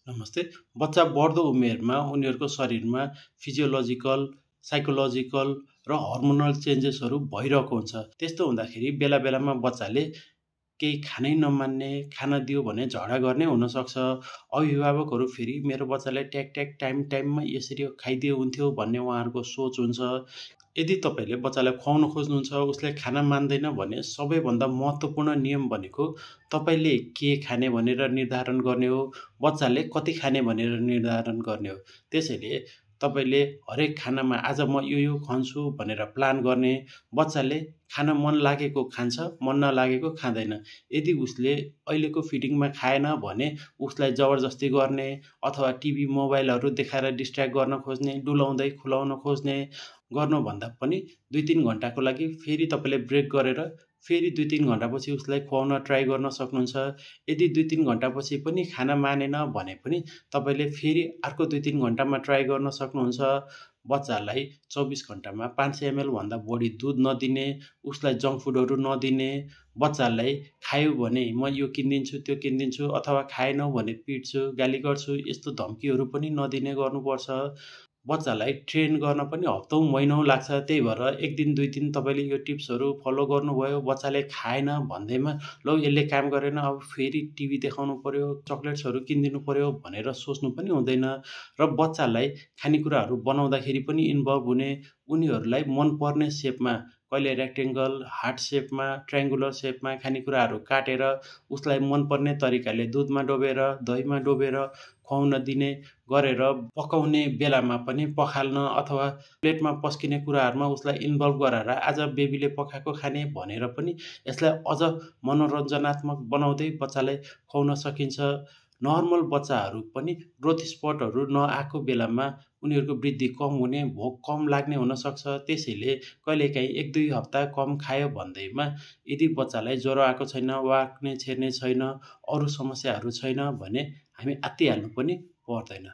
नमस्ते। बच्चा बढ्दो उमेरमा उनीहरूको शरीरमा फिजियोलोजिकल, साइकोलोजिकल र हर्मोनल चेन्जेसहरू भइरहेको हुन्छ। त्यस्तो हुँदाखेरि बेला बेलामा बच्चाले केही खानै नमान्ने, खाना दियो भने झगडा गर्ने हुनसक्छ। अभिभावकहरू फेरि मेरो बच्चाले ट्याक ट्याक टाइममा यसरी खाइदिए हुन्थ्यो भन्ने उहाँहरूको सोच हुन्छ। यदि तपाईँले बच्चालाई खुवाउन खोज्नुहुन्छ, उसले खाना मान्दैन भने सबैभन्दा महत्त्वपूर्ण नियम भनेको तपाईँले के खाने भनेर निर्धारण गर्ने हो, बच्चाले कति खाने भनेर निर्धारण गर्ने हो। त्यसैले तपाईँले हरेक खानामा आज म यो खुवाउँछु भनेर प्लान गर्ने, बच्चाले खान मन लागेको खान्छ, मन नलागेको खाँदैन। यदि उसले अहिलेको फिडिङमा खाएन भने उसलाई जबरजस्ती गर्ने अथवा टिभी, मोबाइलहरू देखाएर डिस्ट्र्याक्ट गर्न खोज्ने, डुलाउँदै खुलाउन खोज्ने गर्नुभन्दा पनि 2-3 घन्टाको लागि फेरि तपाईँले ब्रेक गरेर फेरि 2-3 घन्टापछि उसलाई खुवाउन ट्राई गर्न सक्नुहुन्छ। यदि 2-3 घन्टापछि पनि खाना मानेन भने पनि तपाईँले फेरि अर्को 2-3 घन्टामा ट्राई गर्न सक्नुहुन्छ। बच्चालाई 24 घन्टामा 500 ml भन्दा बढी दुध नदिने, उसलाई जङ्क फुडहरू नदिने, बच्चालाई खायो भने म यो किनिदिन्छु त्यो किनिदिन्छु अथवा खाएनौ भने पिट्छु, गाली गर्छु यस्तो धम्कीहरू पनि नदिने गर्नुपर्छ। बच्चालाई ट्रेन गर्न पनि हप्तौँ महिनौँ लाग्छ। त्यही भएर 1 दिन 2 दिन तपाईँले यो टिप्सहरू फलो गर्नुभयो, बच्चाले खाएन भन्दैमा लौ यसले काम गरेन अब फेरि टिभी देखाउनु पर्यो, चक्लेट्सहरू किनिदिनु पर्यो भनेर सोच्नु पनि हुँदैन। र बच्चालाई खानेकुराहरू बनाउँदाखेरि पनि इन्भल्भ हुने, उनीहरूलाई मनपर्ने सेपमा कहिले रेक्टेङ्गल, हार्ट सेपमा, ट्रायङ्गुलर सेपमा खानेकुराहरू काटेर उसलाई मनपर्ने तरिकाले दुधमा डोबेर, दहीमा डोबेर खुवाउन दिने गरेर पकाउने बेलामा पनि पखाल्न अथवा प्लेटमा पस्किने कुराहरूमा उसलाई इन्भल्भ गराएर आज बेबीले पकाएको खाने भनेर पनि यसलाई अझ मनोरञ्जनात्मक बनाउँदै बच्चालाई खुवाउन सकिन्छ। नर्मल बच्चाहरू पनि ग्रोथ स्पटहरू नआएको बेलामा उनीहरूको वृद्धि कम हुने, भोक कम लाग्ने हुनसक्छ। त्यसैले कहिलेकाहीँ 1-2 हप्ता कम खायो भन्दैमा यदि बच्चालाई ज्वरो आएको छैन, वाक्ने छेर्ने छैन, अरू समस्याहरू छैन भने हामी आत्तिहाल्नु पनि पर्दैन।